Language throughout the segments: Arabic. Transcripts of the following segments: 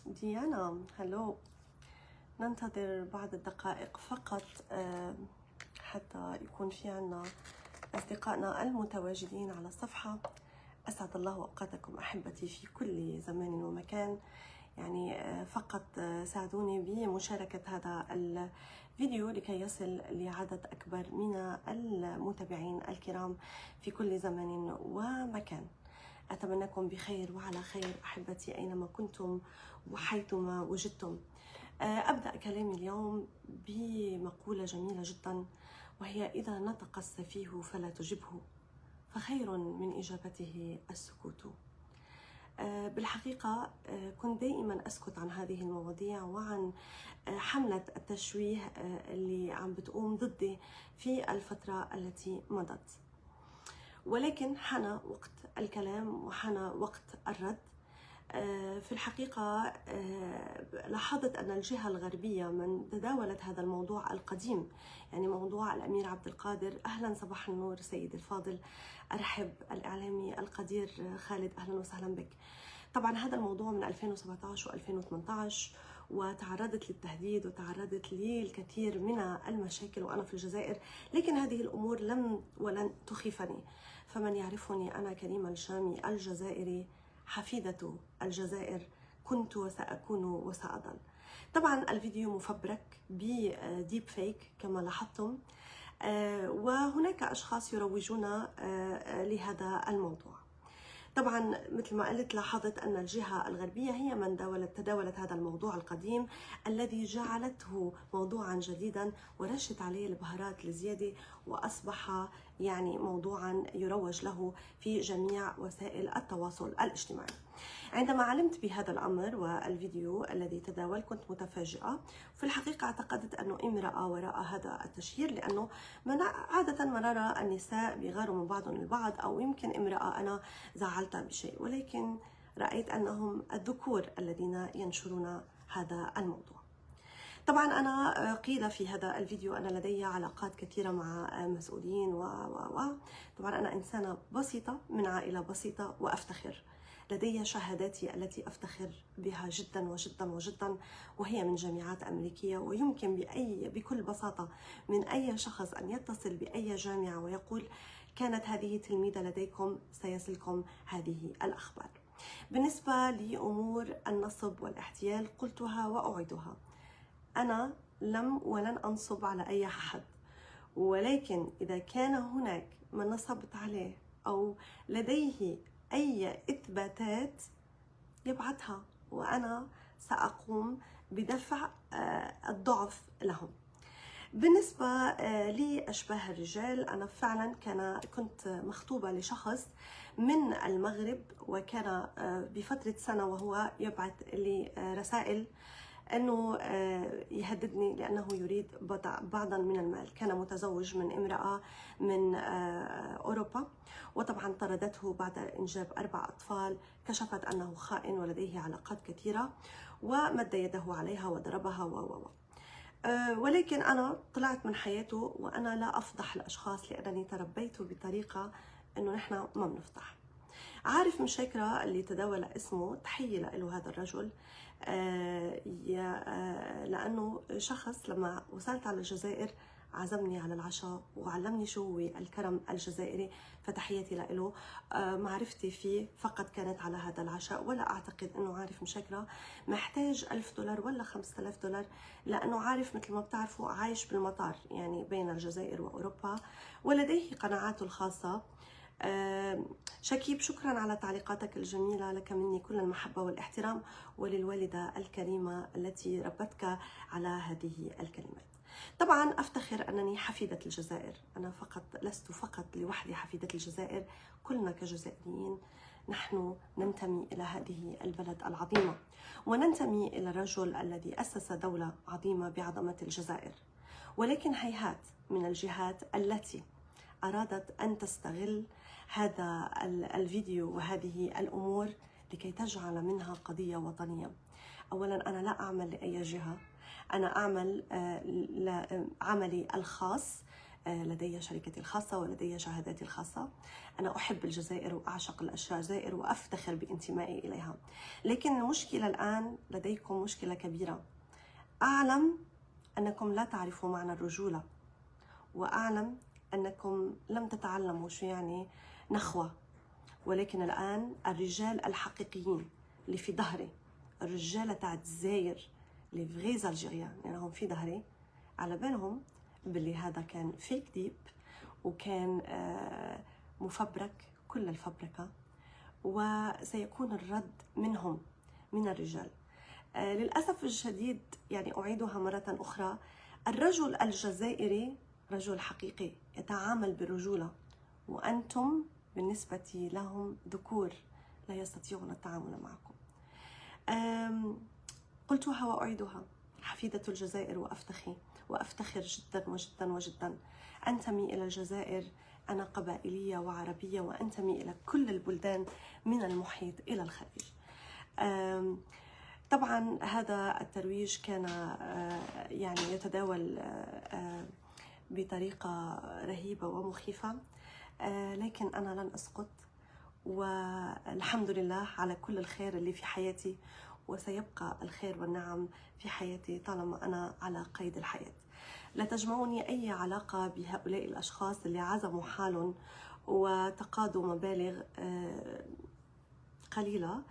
ديانا هلو، ننتظر بعض الدقائق فقط حتى يكون في عنا أصدقائنا المتواجدين على الصفحة. أسعد الله أوقاتكم أحبتي في كل زمان ومكان. يعني فقط ساعدوني بمشاركة هذا الفيديو لكي يصل لعدد أكبر من المتابعين الكرام في كل زمان ومكان. أتمنىكم بخير وعلى خير أحبتي أينما كنتم وحيثما وجدتم. أبدأ كلامي اليوم بمقولة جميلة جدا، وهي إذا نطق السفيه فلا تجبه، فخير من إجابته السكوت. بالحقيقة كنت دائما أسكت عن هذه المواضيع وعن حملة التشويه اللي عم بتقوم ضدي في الفترة التي مضت، ولكن حان وقت الكلام وحان وقت الرد. في الحقيقة لاحظت أن الجهة الغربية من تداولت هذا الموضوع القديم، يعني موضوع الأمير عبد القادر. أهلا صباح النور سيدي الفاضل، أرحب الإعلامي القدير خالد، أهلا وسهلا بك. طبعا هذا الموضوع من 2017 و2018 وتعرضت للتهديد وتعرضت للكثير من المشاكل وأنا في الجزائر، لكن هذه الأمور لم ولن تخيفني. فمن يعرفني أنا كريمة الشامي الجزائري، حفيدة الجزائر كنت وسأكون وسأظل. طبعا الفيديو مفبرك بديب فيك كما لاحظتم، وهناك أشخاص يروجون لهذا الموضوع. طبعا مثل ما قلت لاحظت أن الجهة الغربية هي من تداولت هذا الموضوع القديم الذي جعلته موضوعا جديدا ورشت عليه البهارات الزيادة، وأصبح يعني موضوعا يروج له في جميع وسائل التواصل الاجتماعي. عندما علمت بهذا الأمر والفيديو الذي تداول كنت متفاجئة. في الحقيقة اعتقدت أنه امرأة وراء هذا التشهير، لأنه عادة ما نرى النساء بيغاروا من بعضهم البعض، أو يمكن امرأة أنا زعلتها بشيء، ولكن رأيت أنهم الذكور الذين ينشرون هذا الموضوع. طبعا أنا قيل في هذا الفيديو أن لدي علاقات كثيرة مع مسؤولين طبعا أنا إنسانة بسيطة من عائلة بسيطة وأفتخر. لدي شهاداتي التي أفتخر بها جدا وجدا وجدا، وهي من جامعات أمريكية، ويمكن بكل بساطة من أي شخص أن يتصل بأي جامعة ويقول كانت هذه تلميذة لديكم سيصلكم هذه الأخبار. بالنسبة لأمور النصب والاحتيال قلتها وأعيدها، أنا لم ولن أنصب على أي أحد، ولكن إذا كان هناك من نصبت عليه أو لديه أي إثباتات يبعثها، وأنا سأقوم بدفع الضعف لهم. بالنسبة لأشباه الرجال، أنا فعلا كنت مخطوبة لشخص من المغرب، وكان بفترة سنة وهو يبعث لي رسائل أنه يهددني لأنه يريد بعضا من المال. كان متزوج من امرأة من أوروبا، وطبعا طردته بعد إنجاب 4 أطفال. كشفت أنه خائن ولديه علاقات كثيرة، ومد يده عليها وضربها ولكن أنا طلعت من حياته، وأنا لا أفضح الأشخاص لأنني تربيت بطريقة أنه نحن ما بنفضح. عارف مشاكرة اللي تداول اسمه، تحية له هذا الرجل، لأنه شخص لما وصلت على الجزائر عزمني على العشاء وعلمني شو هو الكرم الجزائري، فتحياتي له. معرفتي فيه فقط كانت على هذا العشاء، ولا أعتقد أنه عارف مشاكرة محتاج $1000 ولا $5000، لأنه عارف مثل ما بتعرفوا عايش بالمطار يعني بين الجزائر وأوروبا، ولديه قناعاته الخاصة. شكيب، شكرا على تعليقاتك الجميلة، لك مني كل المحبة والاحترام، وللوالدة الكريمة التي ربتك على هذه الكلمات. طبعا أفتخر أنني حفيدة الجزائر، أنا لست فقط لوحدي حفيدة الجزائر، كلنا كجزائريين نحن ننتمي إلى هذه البلد العظيمة، وننتمي إلى الرجل الذي أسس دولة عظيمة بعظمة الجزائر. ولكن هيهات من الجهات التي أرادت أن تستغل هذا الفيديو وهذه الأمور لكي تجعل منها قضية وطنية. أولا، أنا لا أعمل لأي جهة، أنا أعمل عملي الخاص، لدي شركتي الخاصة ولدي شهاداتي الخاصة. أنا أحب الجزائر وأعشق الجزائر وأفتخر بانتمائي إليها، لكن المشكلة الآن لديكم مشكلة كبيرة. أعلم أنكم لا تعرفوا معنى الرجولة، وأعلم أنكم لم تتعلموا شو يعني نخوة، ولكن الآن الرجال الحقيقيين اللي في ظهري، الرجالة تاع الجزائر اللي فغيز الجيريان يعني هم في ظهري، على بالهم باللي هذا كان فيك ديب وكان مفبرك كل الفبركة، وسيكون الرد منهم من الرجال. للأسف الشديد يعني أعيدها مرة أخرى، الرجل الجزائري رجل حقيقي يتعامل برجولة، وأنتم بالنسبة لهم ذكور لا يستطيعون التعامل معكم. قلتها وأعيدها، حفيدة الجزائر وأفتخر جدا وجدا وجدا. أنتمي إلى الجزائر، أنا قبائلية وعربية، وأنتمي إلى كل البلدان من المحيط إلى الخليج. طبعا هذا الترويج كان يعني يتداول بطريقة رهيبة ومخيفة، لكن أنا لن أسقط، والحمد لله على كل الخير اللي في حياتي، وسيبقى الخير والنعم في حياتي طالما أنا على قيد الحياة. لا تجمعني أي علاقة بهؤلاء الأشخاص اللي عزموا حالهم وتقاضوا مبالغ قليلة.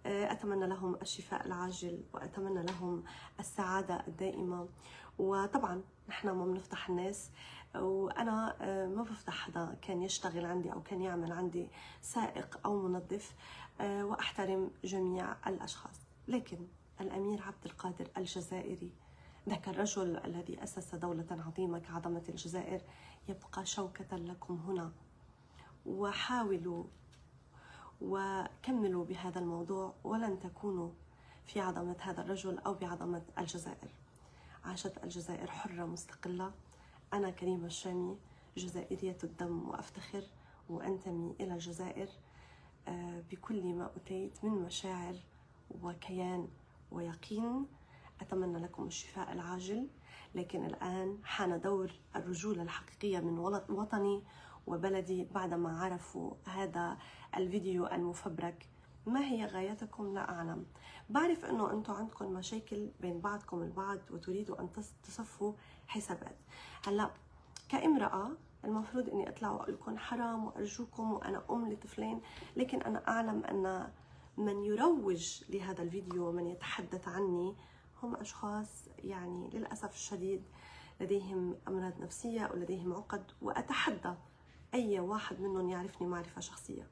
أتمنى لهم الشفاء العاجل، وأتمنى لهم السعادة الدائمة. وطبعا نحن ما بنفضح الناس، وأنا ما بفضح حدا كان يشتغل عندي أو كان يعمل عندي سائق أو منظف، وأحترم جميع الأشخاص. لكن الأمير عبد القادر الجزائري، ذاك الرجل الذي أسس دولة عظيمة كعظمة الجزائر، يبقى شوكة لكم هنا. وحاولوا وكملوا بهذا الموضوع، ولن تكونوا في عظمة هذا الرجل أو بعظمة الجزائر. عاشت الجزائر حرة مستقلة. أنا كريمة الشامي جزائرية الدم، وأفتخر وأنتمي إلى الجزائر بكل ما أتيت من مشاعر وكيان ويقين. أتمنى لكم الشفاء العاجل، لكن الآن حان دور الرجولة الحقيقية من وطني وبلدي. بعدما عرفوا هذا الفيديو المفبرك، ما هي غايتكم لا أعلم. بعرف أنه أنتم عندكم مشاكل بين بعضكم البعض وتريدوا أن تصفوا حسابات. هلأ كامرأة المفروض أني أطلع وأقول لكم حرام وأرجوكم وأنا أم لطفلين، لكن أنا أعلم أن من يروج لهذا الفيديو ومن يتحدث عني هم أشخاص يعني للأسف الشديد لديهم أمراض نفسية ولديهم عقد، وأتحدى أي واحد منهم يعرفني معرفة شخصية.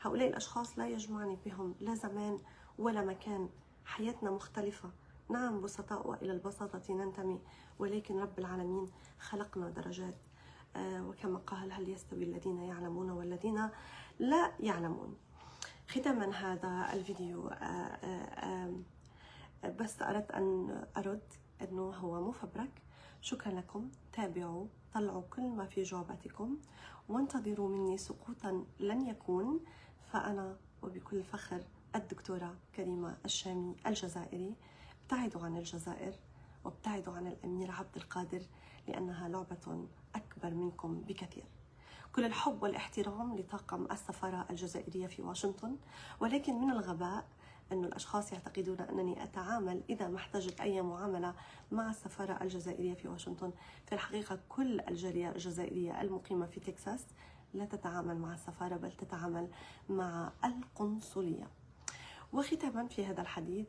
هؤلاء الأشخاص لا يجمعني بهم لا زمان ولا مكان، حياتنا مختلفة. نعم بسطاء وإلى البساطة ننتمي، ولكن رب العالمين خلقنا درجات، وكما قال هل يستوي الذين يعلمون والذين لا يعلمون. ختاما هذا الفيديو بس أردت أن أرد أنه هو مفبرك. شكرا لكم، تابعوا، طلعوا كل ما في جعبتكم، وانتظروا مني سقوطا لن يكون. فأنا وبكل فخر الدكتورة كريمة الشامي الجزائري. ابتعدوا عن الجزائر وابتعدوا عن الأمير عبد القادر، لأنها لعبة أكبر منكم بكثير. كل الحب والاحترام لطاقم السفارة الجزائرية في واشنطن، ولكن من الغباء أن الأشخاص يعتقدون أنني أتعامل إذا ما احتجت أي معاملة مع السفارة الجزائرية في واشنطن. في الحقيقة كل الجالية الجزائرية المقيمة في تكساس لا تتعامل مع السفارة، بل تتعامل مع القنصلية. وختاما في هذا الحديث،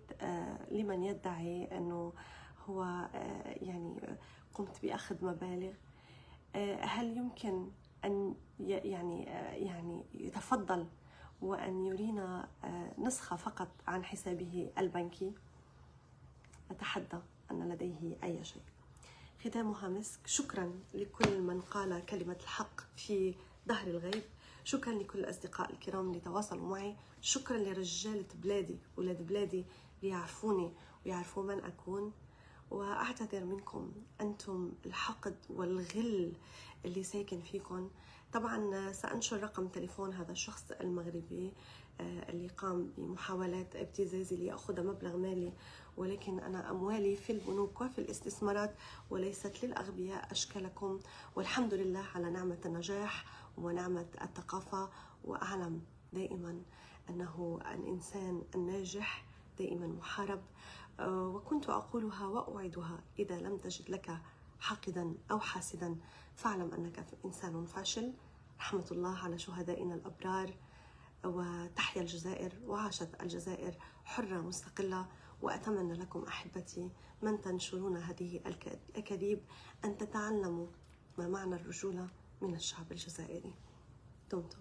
لمن يدعي أنه هو يعني قمت بأخذ مبالغ، هل يمكن أن يعني يتفضل وأن يرينا نسخة فقط عن حسابه البنكي؟ أتحدى أن لديه أي شيء. ختامها مسك. شكرا لكل من قال كلمة الحق في ظهر الغيب. شكرا لكل الأصدقاء الكرام اللي تواصلوا معي. شكرا لرجالة بلادي ولاد بلادي اللي يعرفوني ويعرفوا من أكون. وأعتذر منكم أنتم الحقد والغل اللي ساكن فيكم. طبعا سأنشر رقم تليفون هذا الشخص المغربي اللي قام بمحاولات ابتزازي ليأخذ مبلغ مالي، ولكن أنا أموالي في البنوك وفي الاستثمارات وليست للأغبياء أشكالكم، والحمد لله على نعمة النجاح ونعمة الثقافة. وأعلم دائما أنه الإنسان الناجح دائما محارب، وكنت أقولها وأعيدها: إذا لم تجد لك حاقدا أو حاسدا فاعلم أنك إنسان فاشل. رحمة الله على شهدائنا الأبرار، وتحيا الجزائر، وعاشت الجزائر حرة مستقلة. وأتمنى لكم أحبتي من تنشرون هذه الأكاذيب أن تتعلموا ما معنى الرجولة من الشعب الجزائري. دمتم